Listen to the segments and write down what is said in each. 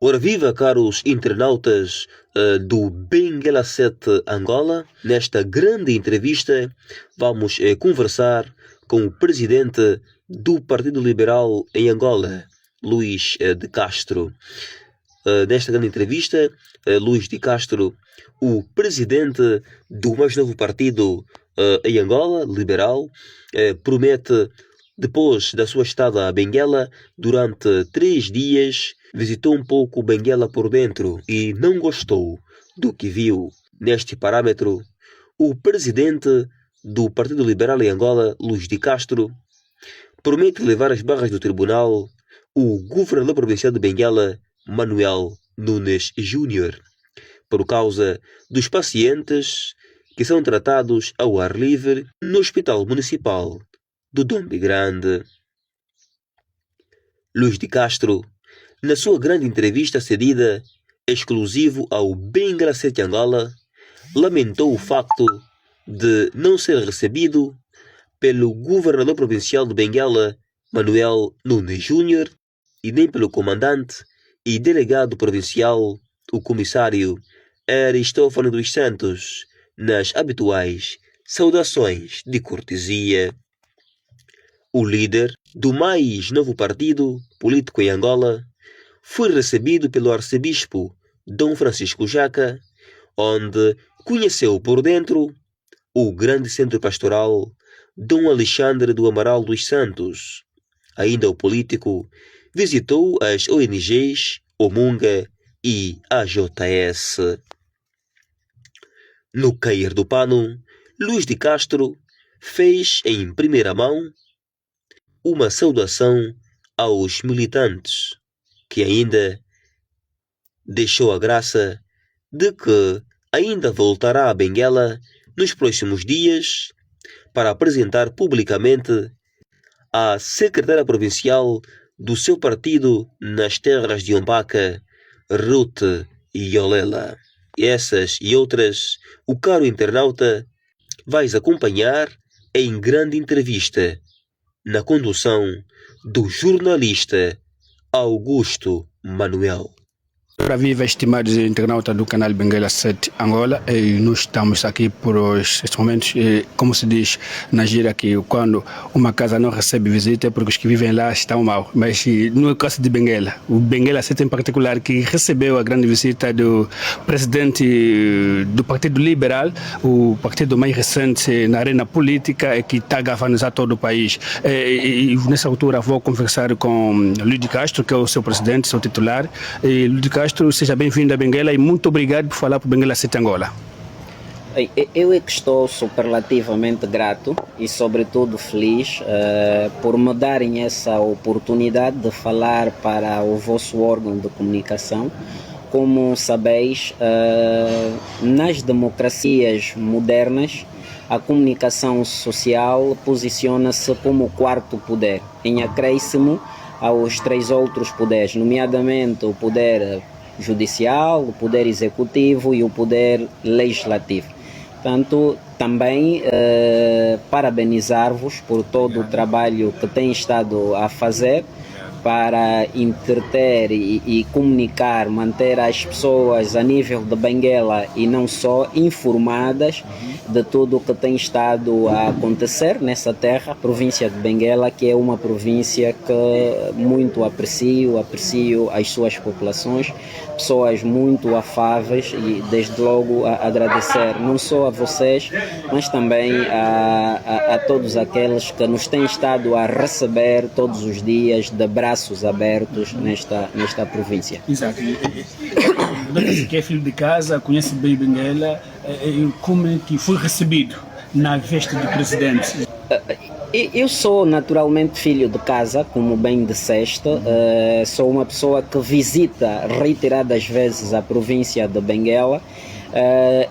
Ora viva, caros internautas do Benguela 7 Angola. Nesta grande entrevista vamos conversar com o presidente do Partido Liberal em Angola, Luís de Castro. Nesta grande entrevista, Luís de Castro, o presidente do mais novo partido em Angola, liberal, promete, depois da sua estada a Benguela, durante 3 dias, visitou um pouco Benguela por dentro e não gostou do que viu. Neste parâmetro, o presidente do Partido Liberal em Angola, Luís de Castro, promete levar às barras do tribunal o governador provincial de Benguela, Manuel Nunes Júnior, por causa dos pacientes que são tratados ao ar livre no Hospital Municipal do Dombe Grande. Luís de Castro, na sua grande entrevista cedida exclusivo ao Benguela 7 Angola, lamentou o facto de não ser recebido pelo governador provincial de Benguela, Manuel Nunes Júnior, e nem pelo comandante e delegado provincial, o comissário Aristófano dos Santos, nas habituais saudações de cortesia. O líder do mais novo partido político em Angola foi recebido pelo arcebispo Dom Francisco Jaca, onde conheceu por dentro o grande centro pastoral Dom Alexandre do Amaral dos Santos. Ainda o político visitou as ONGs Omunga e AJS. No cair do pano, Luís de Castro fez em primeira mão uma saudação aos militantes, que ainda deixou a graça de que ainda voltará a Benguela nos próximos dias para apresentar publicamente a secretária provincial do seu partido nas terras de Ombaca, Ruth Iolela. Essas e outras, o caro internauta vais acompanhar em grande entrevista, na condução do jornalista Augusto Manuel. Ora viva, estimados internautas do canal Benguela 7 Angola, e nós estamos aqui por estes momentos, como se diz na gíria, que quando uma casa não recebe visita é porque os que vivem lá estão mal, mas no é caso de Benguela, o Benguela 7 em particular, que recebeu a grande visita do presidente do Partido Liberal, o partido mais recente na arena política e que está a galvanizar todo o país. E nessa altura vou conversar com Luís de Castro, que é o seu presidente, seu titular. Luís de Castro, seja bem-vindo a Benguela e muito obrigado por falar para o Benguela 7 Angola. Eu é que estou superlativamente grato e sobretudo feliz por me darem essa oportunidade de falar para o vosso órgão de comunicação. Como sabeis, nas democracias modernas, a comunicação social posiciona-se como o quarto poder, em acréscimo aos 3 outros poderes, nomeadamente o poder judicial, o poder executivo e o poder legislativo. Portanto, também parabenizar-vos por todo o trabalho que têm estado a fazer para entreter e comunicar, manter as pessoas a nível de Benguela e não só informadas de tudo o que tem estado a acontecer nessa terra, a província de Benguela, que é uma província que muito aprecio as suas populações, pessoas muito afáveis, e desde logo agradecer não só a vocês, mas também a todos aqueles que nos têm estado a receber todos os dias de braços abertos nesta província. Exato. Que é filho de casa, conhece bem Benguela, como é que foi recebido na veste de presidente? Eu sou naturalmente filho de casa, como bem disseste. Sou uma pessoa que visita reiteradas vezes a província de Benguela.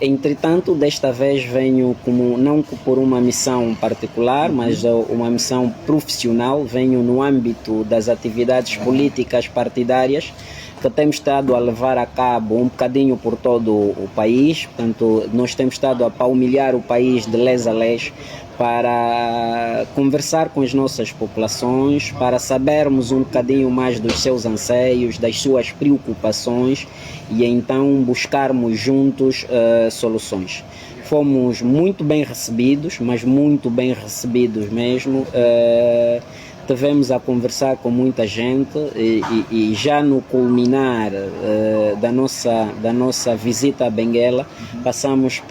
Entretanto, desta vez venho não por uma missão particular, mas uma missão profissional. Venho no âmbito das atividades políticas partidárias que temos estado a levar a cabo um bocadinho por todo o país. Portanto, nós temos estado a palmilhar o país de les a les para conversar com as nossas populações, para sabermos um bocadinho mais dos seus anseios, das suas preocupações e então buscarmos juntos soluções. Fomos muito bem recebidos, mas muito bem recebidos mesmo. Tivemos a conversar com muita gente e já no culminar da nossa visita a Benguela, passamos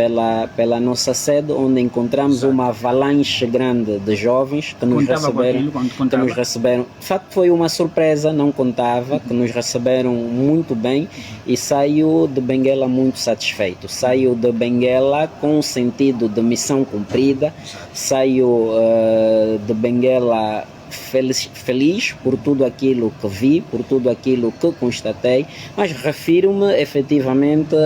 pela nossa sede, onde encontramos uma avalanche grande de jovens que nos receberam. De facto foi uma surpresa, não contava, que nos receberam muito bem e saiu de Benguela muito satisfeito. Saiu de Benguela com o sentido de missão cumprida, saiu de Benguela feliz por tudo aquilo que vi, por tudo aquilo que constatei, mas refiro-me efetivamente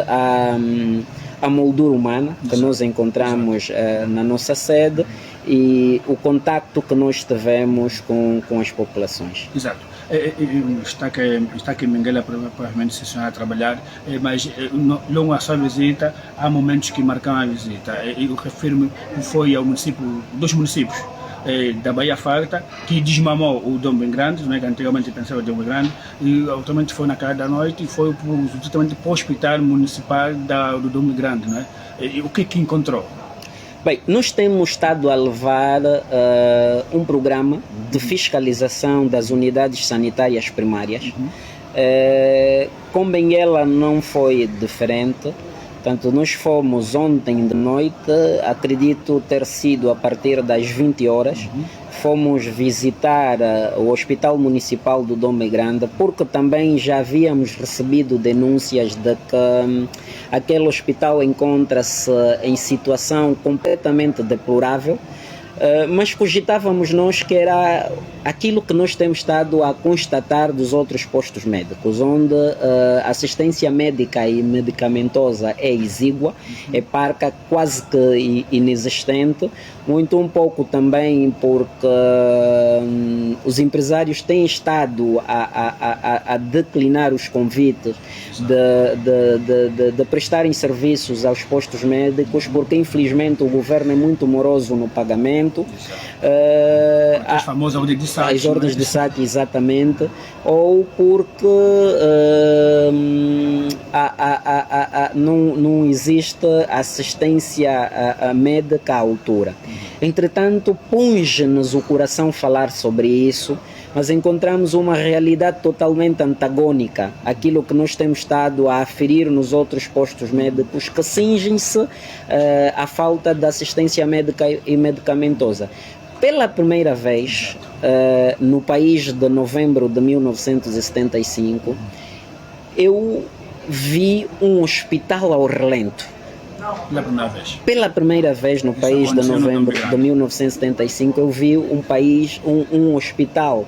à moldura humana que nós encontramos na nossa sede e o contacto que nós tivemos com as populações. Exato. Está aqui em Benguela provavelmente se a trabalhar, mas longo a sua visita, há momentos que marcam a visita. Eu refiro-me que foi ao dos municípios da Baía Farta, que desmamou o Dom Bem Grande, né, que antigamente pensava Dom Bem Grande, e automaticamente foi na cara da noite e foi justamente para o Hospital Municipal do Dom Bem Grande. Né? E o que encontrou? Bem, nós temos estado a levar um programa de fiscalização das unidades sanitárias primárias. Com Benguela não foi diferente. Portanto, nós fomos ontem de noite, acredito ter sido a partir das 20 horas, fomos visitar o Hospital Municipal do Dom Bem Grande, porque também já havíamos recebido denúncias de que aquele hospital encontra-se em situação completamente deplorável, mas cogitávamos nós que era aquilo que nós temos estado a constatar dos outros postos médicos, onde a assistência médica e medicamentosa é exígua, é parca, quase que inexistente, muito um pouco também porque os empresários têm estado a declinar os convites de prestarem serviços aos postos médicos, porque infelizmente o governo é muito moroso no pagamento. As famosas ordens de saque. As ordens de saque, exatamente, ou porque não existe assistência médica à altura. Entretanto, punge-nos o coração falar sobre isso, mas encontramos uma realidade totalmente antagônica àquilo que nós temos estado a aferir nos outros postos médicos, que cingem-se à falta de assistência médica e medicamentosa. Pela primeira vez, no país de novembro de 1975, eu vi um hospital ao relento. Pela primeira vez no país de novembro de 1975, eu vi um hospital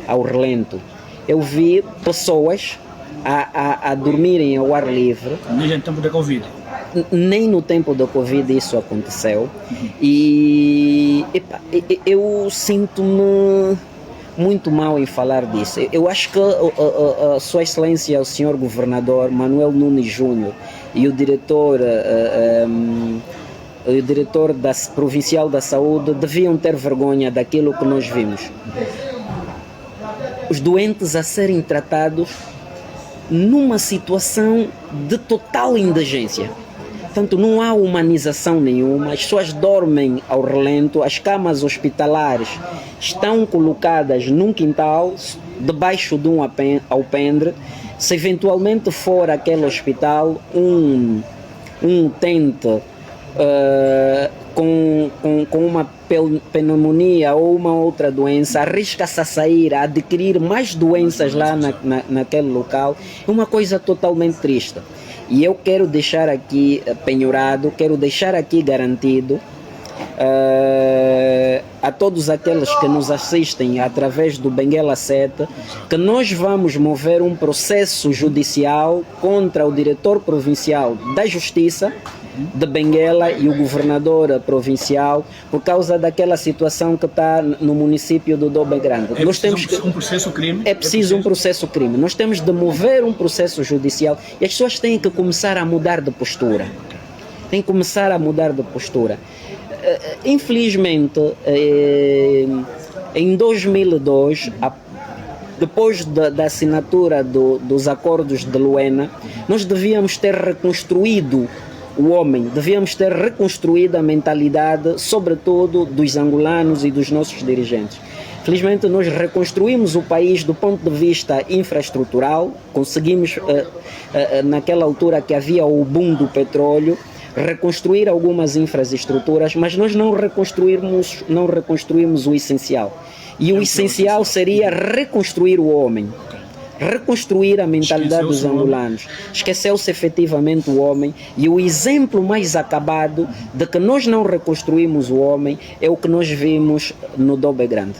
ao relento. Eu vi pessoas a dormirem ao ar livre. Nem no tempo da Covid. Nem no tempo da Covid isso aconteceu. E eu sinto-me muito mal em falar disso. Eu acho que a Sua Excelência, o Sr. Governador Manuel Nunes Júnior e o diretor provincial da saúde deviam ter vergonha daquilo que nós vimos. Os doentes a serem tratados numa situação de total indigência. Portanto, não há humanização nenhuma, as pessoas dormem ao relento, as camas hospitalares estão colocadas num quintal, debaixo de um alpendre. Se eventualmente for aquele hospital um utente com uma pneumonia ou uma outra doença, arrisca-se a sair, a adquirir mais doenças lá naquele local, é uma coisa totalmente triste. E eu quero deixar aqui penhorado, quero deixar aqui garantido a todos aqueles que nos assistem através do Benguela 7, que nós vamos mover um processo judicial contra o diretor provincial da Justiça de Benguela e o governador provincial por causa daquela situação que está no município do Dom Bem Grande. Nós temos um processo crime? É preciso um processo crime. Nós temos de mover um processo judicial e as pessoas têm que começar a mudar de postura. Têm que começar a mudar de postura. infelizmente, em 2002, depois da assinatura dos acordos de Luena, nós devíamos ter reconstruído o homem, devíamos ter reconstruído a mentalidade, sobretudo dos angolanos e dos nossos dirigentes. Felizmente, nós reconstruímos o país do ponto de vista infraestrutural, conseguimos, naquela altura que havia o boom do petróleo, reconstruir algumas infraestruturas, mas nós não reconstruímos o essencial. E o essencial seria reconstruir o homem, reconstruir a mentalidade dos angolanos. Esqueceu-se efetivamente o homem, e o exemplo mais acabado de que nós não reconstruímos o homem é o que nós vimos no Dombe Grande.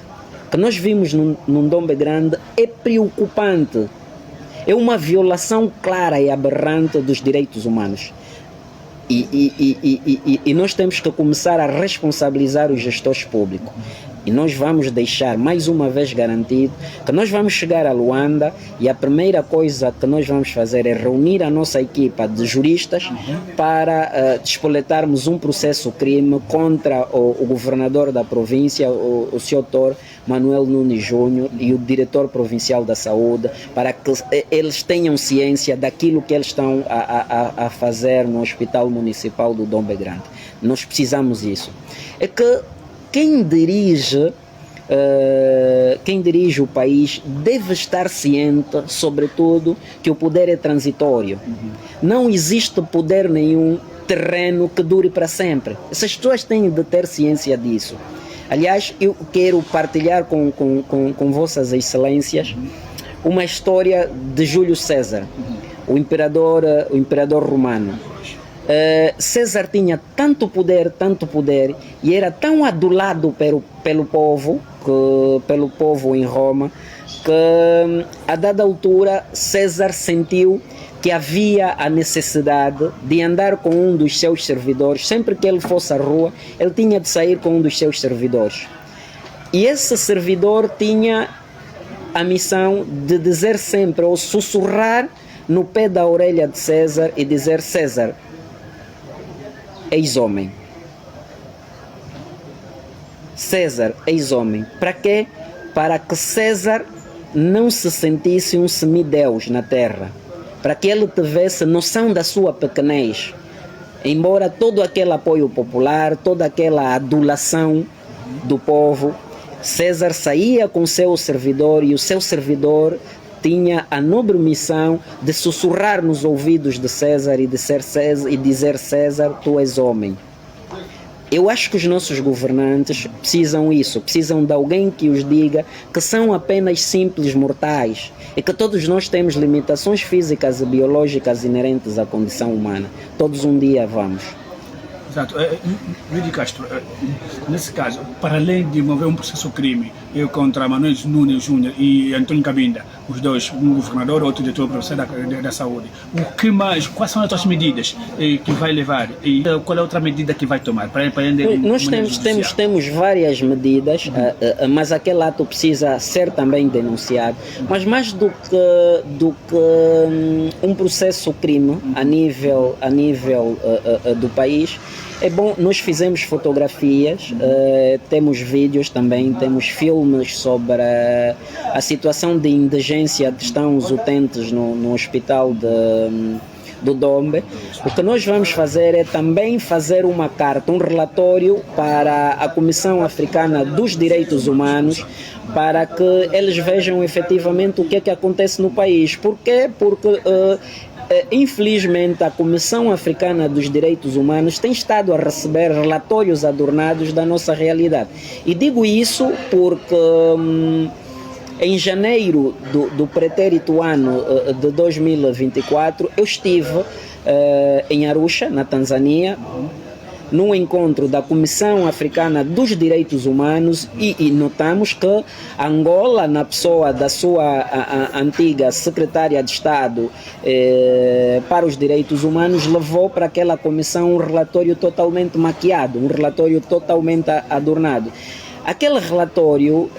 O que nós vimos no Dombe Grande é preocupante. É uma violação clara e aberrante dos direitos humanos. E nós temos que começar a responsabilizar os gestores públicos. E nós vamos deixar mais uma vez garantido que nós vamos chegar a Luanda e a primeira coisa que nós vamos fazer é reunir a nossa equipa de juristas para despoletarmos um processo crime contra o governador da província, o Sr. Manuel Nunes Júnior, e o diretor provincial da saúde, para que eles tenham ciência daquilo que eles estão a fazer no Hospital Municipal do Dombe Grande. Nós precisamos disso. É que quem dirige o país deve estar ciente, sobretudo, que o poder é transitório. Não existe poder nenhum terreno que dure para sempre. Essas pessoas têm de ter ciência disso. Aliás, eu quero partilhar com vossas excelências uma história de Júlio César, o imperador romano. César tinha tanto poder, e era tão adulado pelo povo em Roma, que a dada altura César sentiu que havia a necessidade de andar com um dos seus servidores. Sempre que ele fosse à rua, ele tinha de sair com um dos seus servidores. E esse servidor tinha a missão de dizer sempre, ou sussurrar no pé da orelha de César e dizer: César, eis homem. César, eis homem. Para quê? Para que César não se sentisse um semideus na terra. Para que ele tivesse noção da sua pequenez. Embora todo aquele apoio popular, toda aquela adulação do povo, César saía com o seu servidor, e o seu servidor tinha a nobre missão de sussurrar nos ouvidos de César e dizer: César, tu és homem. Eu acho que os nossos governantes precisam isso, precisam de alguém que os diga que são apenas simples mortais e que todos nós temos limitações físicas e biológicas inerentes à condição humana. Todos um dia vamos. Exato. Luís de Castro, nesse caso, para além de mover um processo crime contra Manuel Nunes Júnior e Antônio Cabinda, os dois, um governador e outro diretor provincial da saúde, o que mais, quais são as outras medidas que vai levar, e qual é a outra medida que vai tomar? Nós temos várias medidas, mas aquele ato precisa ser também denunciado. Mas mais do que um processo crime a nível do país, é bom, nós fizemos fotografias, temos vídeos também, temos filmes sobre a situação de indigência que estão os utentes no hospital do Dombe. O que nós vamos fazer é também fazer uma carta, um relatório para a Comissão Africana dos Direitos Humanos, para que eles vejam efetivamente o que é que acontece no país. Por quê? Porque infelizmente a Comissão Africana dos Direitos Humanos tem estado a receber relatórios adornados da nossa realidade. E digo isso porque em janeiro do pretérito ano de 2024 eu estive em Arusha, na Tanzânia, num encontro da Comissão Africana dos Direitos Humanos, e notamos que Angola, na pessoa da sua antiga secretária de Estado para os Direitos Humanos, levou para aquela comissão um relatório totalmente maquiado, um relatório totalmente adornado. Aquele relatório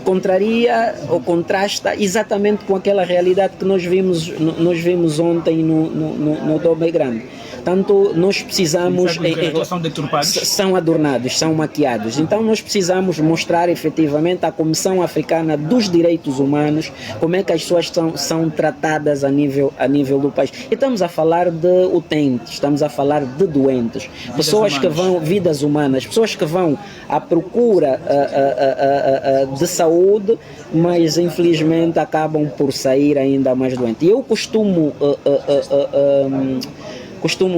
contraria ou contrasta exatamente com aquela realidade que nós vimos ontem no Dombe Grande. Portanto, nós precisamos... São deturpados? São adornados, são maquiados. Então nós precisamos mostrar efetivamente à Comissão Africana dos Direitos Humanos como é que as pessoas são tratadas a nível do país. E estamos a falar de utentes, estamos a falar de doentes, pessoas que vão, vidas humanas, pessoas que vão à procura de saúde, mas infelizmente acabam por sair ainda mais doentes. E eu costumo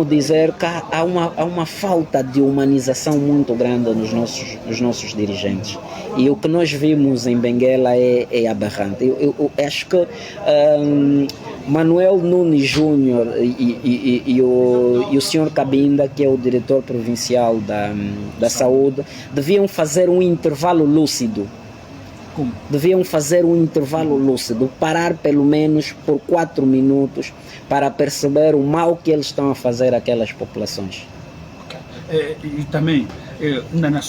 dizer que há uma falta de humanização muito grande nos nossos dirigentes. E o que nós vimos em Benguela é aberrante. Eu acho que Manuel Nunes Júnior e o senhor Cabinda, que é o diretor provincial da saúde, deviam fazer um intervalo lúcido. Deviam fazer um intervalo lúcido, parar pelo menos por 4 minutos para perceber o mal que eles estão a fazer àquelas populações. Okay. E também, na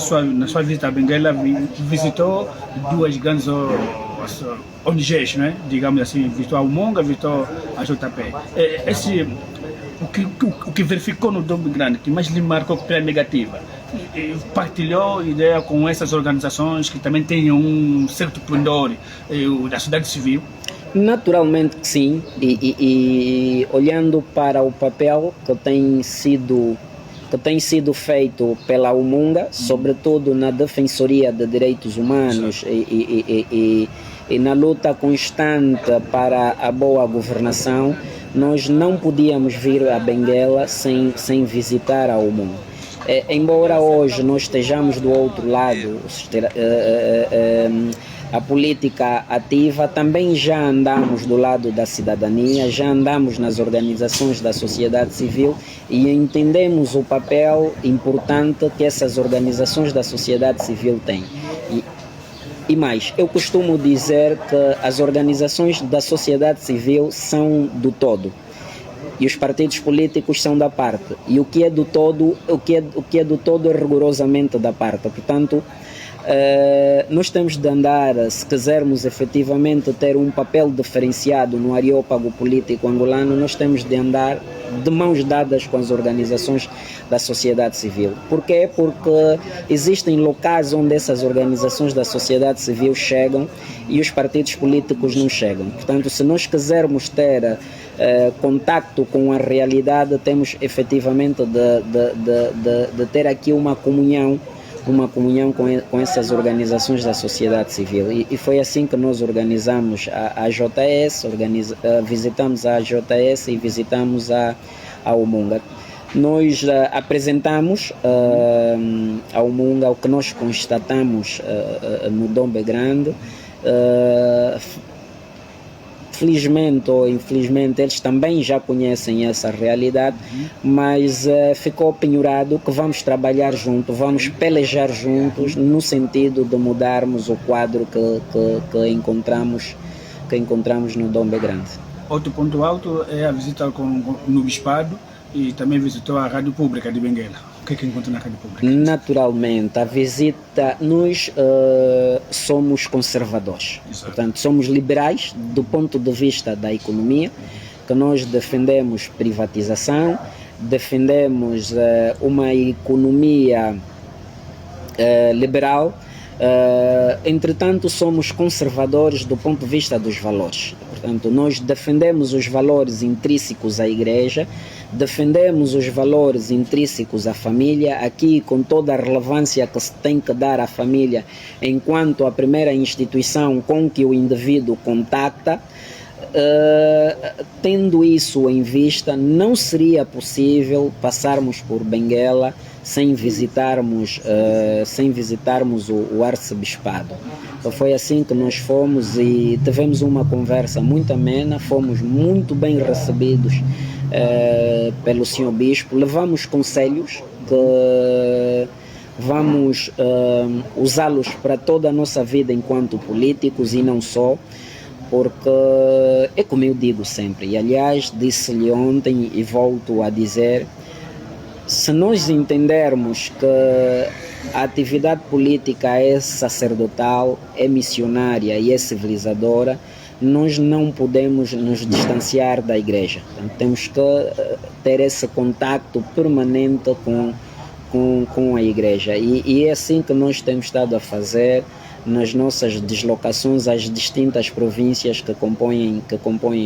sua visita a Benguela, visitou 2 grandes ONGs, né? Digamos assim, visitou a Umonga, visitou a JP. O que verificou no Dombe Grande, que mais lhe marcou pela negativa, partilhou ideia com essas organizações que também têm um certo pendor da sociedade civil? Naturalmente que sim, e olhando para o papel que tem sido feito pela Umonga, sobretudo na Defensoria de Direitos Humanos e na luta constante para a boa governação, nós não podíamos vir a Benguela sem visitar a Umonga. Embora hoje nós estejamos do outro lado, a política ativa, também já andamos do lado da cidadania, já andamos nas organizações da sociedade civil e entendemos o papel importante que essas organizações da sociedade civil têm. E mais, eu costumo dizer que as organizações da sociedade civil são do todo e os partidos políticos são da parte, e o que é do todo, o que é do todo é rigorosamente da parte. Portanto, nós temos de andar, se quisermos efetivamente ter um papel diferenciado no areópago político angolano, nós temos de andar de mãos dadas com as organizações da sociedade civil. Porquê? Porque existem locais onde essas organizações da sociedade civil chegam e os partidos políticos não chegam. Portanto, se nós quisermos ter contacto com a realidade, temos efetivamente de ter aqui uma comunhão com essas organizações da sociedade civil. E foi assim que nós organizamos a JS, visitamos a JS e visitamos a Umonga. Nós apresentamos a Umonga o que nós constatamos no Dombe Grande. Felizmente ou infelizmente eles também já conhecem essa realidade, mas ficou penhorado que vamos trabalhar juntos, vamos pelejar juntos no sentido de mudarmos o quadro que encontramos no Dombe Grande. Outro ponto alto é a visita no Bispado e também visitou a Rádio Pública de Benguela. O que é que encontra na Rádio Pública? Naturalmente, a visita, nós somos conservadores. Exato. Portanto, somos liberais do ponto de vista da economia, que nós defendemos privatização, defendemos uma economia liberal. Entretanto, somos conservadores do ponto de vista dos valores. Portanto, nós defendemos os valores intrínsecos à Igreja, defendemos os valores intrínsecos à família, aqui com toda a relevância que se tem que dar à família enquanto a primeira instituição com que o indivíduo contacta. Tendo isso em vista, não seria possível passarmos por Benguela sem visitarmos o arcebispado. Então foi assim que nós fomos e tivemos uma conversa muito amena, fomos muito bem recebidos pelo senhor bispo, levamos conselhos que vamos usá-los para toda a nossa vida enquanto políticos e não só, porque é como eu digo sempre, e aliás disse-lhe ontem e volto a dizer, se nós entendermos que a atividade política é sacerdotal, é missionária e é civilizadora, nós não podemos nos distanciar da igreja. Então, temos que ter esse contacto permanente com a igreja. E é assim que nós temos estado a fazer nas nossas deslocações às distintas províncias que compõem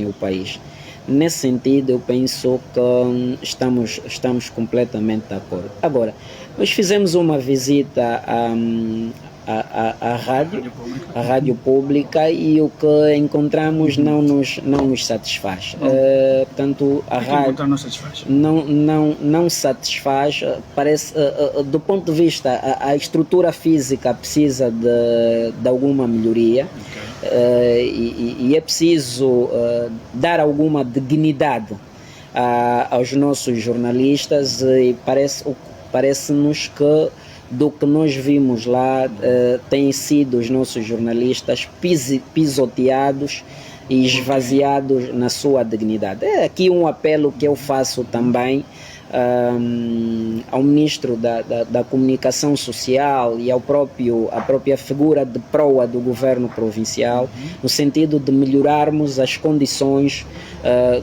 o país. Nesse sentido, eu penso que estamos completamente de acordo. Agora, nós fizemos uma visita à rádio pública, e o que encontramos não nos satisfaz. Portanto, a rádio não satisfaz. Parece, do ponto de vista, a estrutura física precisa de alguma melhoria. E é preciso dar alguma dignidade aos nossos jornalistas, e parece-nos que do que nós vimos lá têm sido os nossos jornalistas pisoteados e esvaziados na sua dignidade. É aqui um apelo que eu faço também ao Ministro da Comunicação Social e à própria figura de proa do Governo Provincial, no sentido de melhorarmos as condições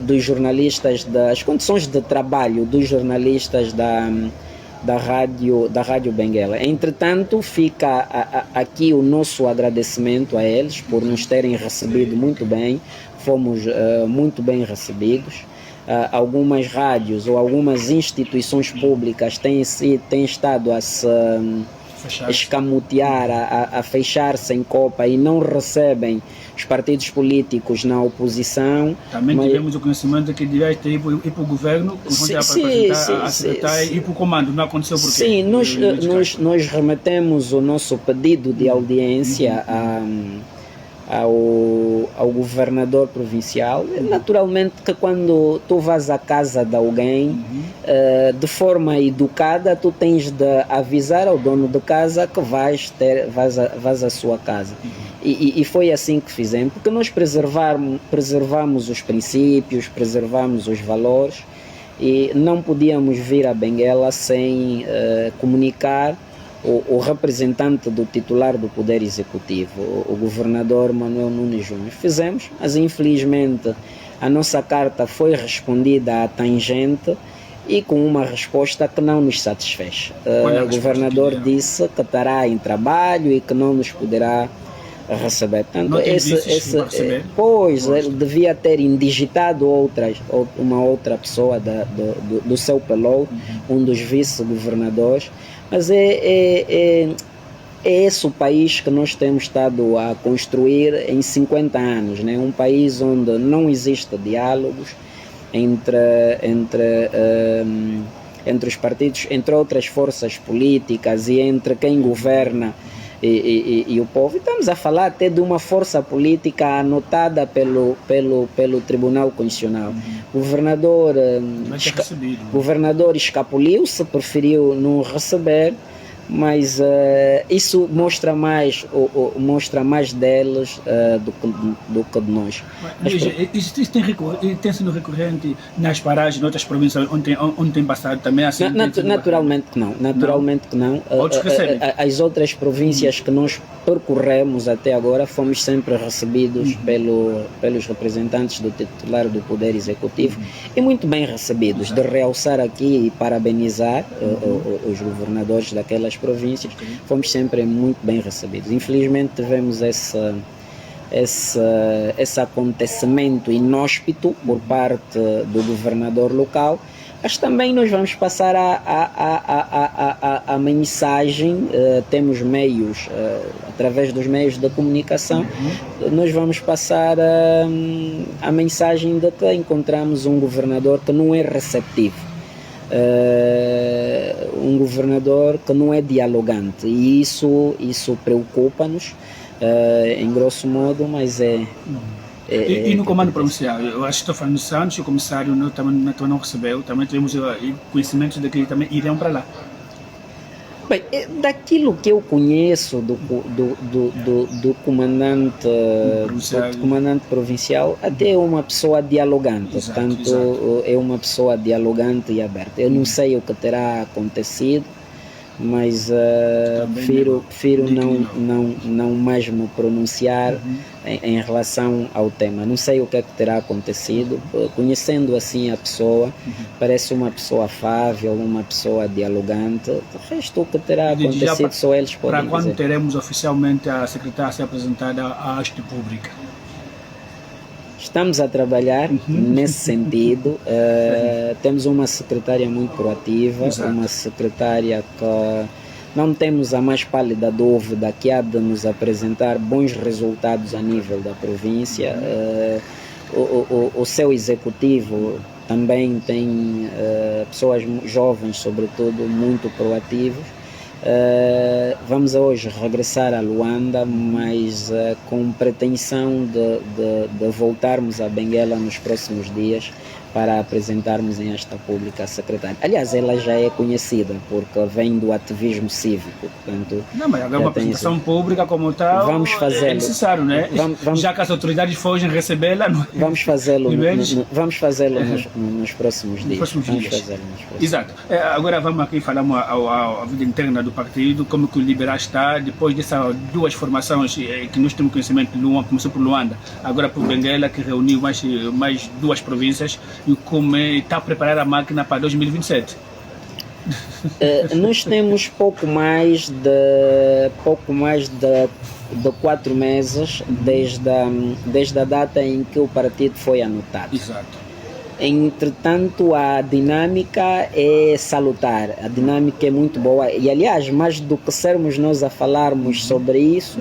dos jornalistas, as condições de trabalho dos jornalistas da Rádio Benguela. Entretanto, fica aqui o nosso agradecimento a eles por nos terem recebido muito bem. Fomos muito bem recebidos. Algumas rádios ou algumas instituições públicas têm estado a se escamotear, a fechar-se em copa e não recebem os partidos políticos na oposição. Também tivemos o conhecimento que devia ter ir para o governo, para apresentar a secretária e para o comando. Não aconteceu por quê? Sim, nós remetemos o nosso pedido de audiência ao governador provincial. Naturalmente que quando tu vas à casa de alguém, de forma educada, tu tens de avisar ao dono de casa que vais à sua casa. E foi assim que fizemos, porque nós preservamos os princípios, preservamos os valores, e não podíamos vir a Benguela sem comunicar o representante do titular do Poder Executivo, o governador Manuel Nunes Júnior. Fizemos, mas infelizmente a nossa carta foi respondida à tangente e com uma resposta que não nos satisfez. O governador disse que estará em trabalho e que não nos poderá receber. Portanto, ele devia ter indigitado uma outra pessoa do seu pelotão, um dos vice-governadores. Mas é esse o país que nós temos estado a construir em 50 anos, né? Um país onde não existe diálogos entre os partidos, entre outras forças políticas e entre quem governa e o povo. Estamos a falar até de uma força política anotada pelo Tribunal Constitucional. O governador escapuliu-se, preferiu não receber, mas isso mostra mais deles do que de nós. Isso tem sido recorrente nas paragens de outras províncias onde tem passado também assim? Naturalmente que não. Outros recebem? As outras províncias que nós percorremos até agora fomos sempre recebidos pelos representantes do titular do Poder Executivo, e muito bem recebidos. De realçar aqui e parabenizar os governadores daquelas províncias, fomos sempre muito bem recebidos. Infelizmente tivemos esse acontecimento inóspito por parte do governador local, mas também nós vamos passar a mensagem, temos meios, através dos meios de comunicação, nós vamos passar a mensagem de que encontramos um governador que não é receptivo, um governador que não é dialogante, e isso preocupa-nos, em grosso modo, mas E no comando provincial, eu acho que estou falando de Santos, o comissário também não recebeu, também tivemos conhecimento de que também iriam para lá. Bem, daquilo que eu conheço do comandante provincial, até é uma pessoa dialogante, portanto, é uma pessoa dialogante e aberta. Eu não sei o que terá acontecido, mas prefiro não mais me pronunciar em relação ao tema. Não sei o que é que terá acontecido. Conhecendo assim a pessoa, parece uma pessoa afável, uma pessoa dialogante. O resto o que terá acontecido só eles podem dizer. Para quando teremos oficialmente a secretária a ser apresentada à haste pública? Estamos a trabalhar nesse sentido. Temos uma secretária muito proativa, uma secretária que não temos a mais pálida dúvida que há de nos apresentar bons resultados a nível da província. O seu executivo também tem pessoas jovens, sobretudo, muito proativas. Vamos hoje regressar a Luanda, mas com pretensão de voltarmos a Benguela nos próximos dias para apresentarmos em esta pública a secretária. Aliás, ela já é conhecida porque vem do ativismo cívico. Portanto, não, mas agora uma apresentação pública como tal vamos fazê-lo. É necessário, né? Já que as autoridades fogem recebê-la... Vamos fazê-lo nos próximos dias. Exato. Agora vamos aqui falar a vida interna do partido, como que o Liberal está, depois dessas duas formações que nós temos conhecimento, começou por Luanda, agora por Benguela, que reuniu mais duas províncias, e como está a preparar a máquina para 2027? Nós temos pouco mais de 4 meses desde a data em que o partido foi anotado. Exato. Entretanto, a dinâmica é salutar, a dinâmica é muito boa e, aliás, mais do que sermos nós a falarmos sobre isso,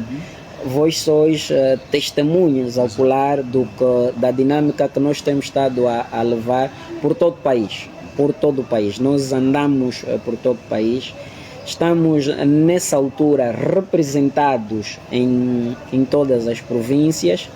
vós sois testemunhas ocular da dinâmica que nós temos estado a levar por todo o país. Nós andamos por todo o país, estamos nessa altura representados em todas as províncias,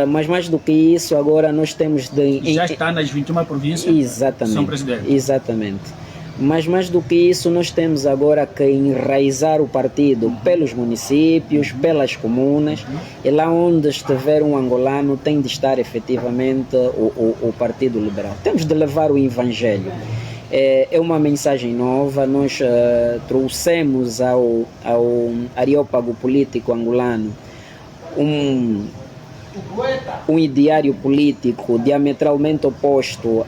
mas mais do que isso, agora nós temos já está nas 21 províncias? Exatamente. São presidente. Exatamente. Mas mais do que isso, nós temos agora que enraizar o partido pelos municípios, pelas comunas, e lá onde estiver um angolano tem de estar efetivamente o Partido Liberal. Temos de levar o Evangelho. É uma mensagem nova. Nós trouxemos ao areópago político angolano um ideário político diametralmente oposto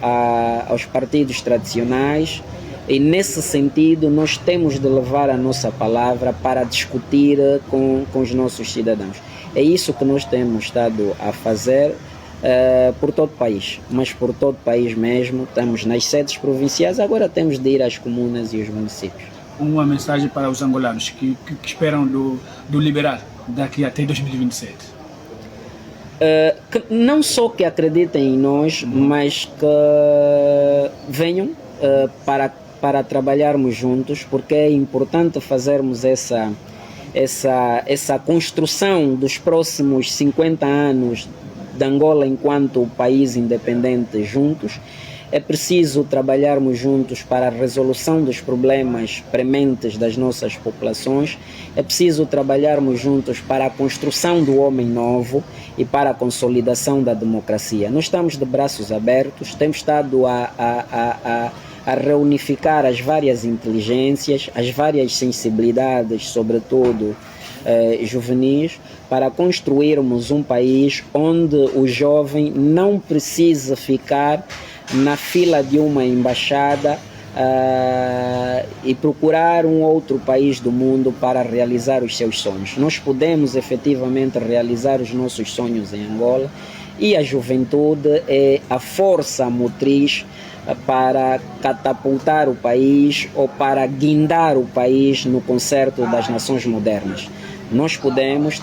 aos partidos tradicionais. E nesse sentido nós temos de levar a nossa palavra para discutir com os nossos cidadãos. É isso que nós temos estado a fazer por todo o país, mas por todo o país mesmo. Estamos nas sedes provinciais, agora temos de ir às comunas e aos municípios. Uma mensagem para os angolanos que esperam do Liberal daqui até 2027? Que não só que acreditem em nós, mas que venham para trabalharmos juntos, porque é importante fazermos essa construção dos próximos 50 anos de Angola enquanto país independente juntos. É preciso trabalharmos juntos para a resolução dos problemas prementes das nossas populações. É preciso trabalharmos juntos para a construção do homem novo e para a consolidação da democracia. Nós estamos de braços abertos, temos estado a reunificar as várias inteligências, as várias sensibilidades, sobretudo juvenis, para construirmos um país onde o jovem não precisa ficar na fila de uma embaixada e procurar um outro país do mundo para realizar os seus sonhos. Nós podemos efetivamente realizar os nossos sonhos em Angola, e a juventude é a força motriz para catapultar o país ou para guindar o país no concerto das nações modernas. Nós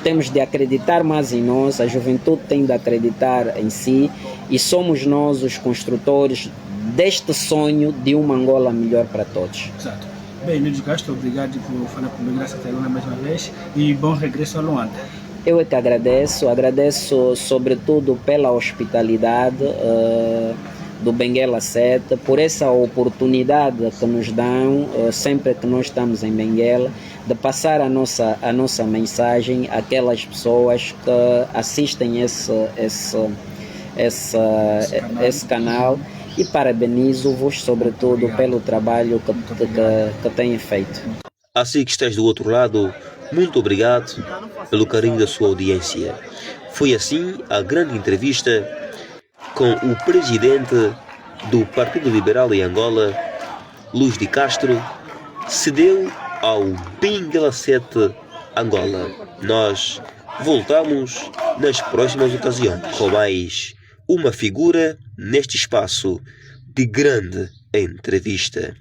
temos de acreditar mais em nós, a juventude tem de acreditar em si, e somos nós os construtores deste sonho de uma Angola melhor para todos. Exato. Bem, Nídio Castro, obrigado por falar comigo nessa tribuna mais uma vez, e bom regresso a Luanda. Eu é que agradeço sobretudo pela hospitalidade do Benguela 7, por essa oportunidade que nos dão, sempre que nós estamos em Benguela, de passar a nossa mensagem àquelas pessoas que assistem esse canal e parabenizo-vos, sobretudo, pelo trabalho que têm feito. Assim que estás do outro lado, muito obrigado pelo carinho da sua audiência. Foi assim a grande entrevista com o presidente do Partido Liberal em Angola, Luís de Castro, se deu ao Benguela 7 Angola. Nós voltamos nas próximas ocasiões com mais uma figura neste espaço de grande entrevista.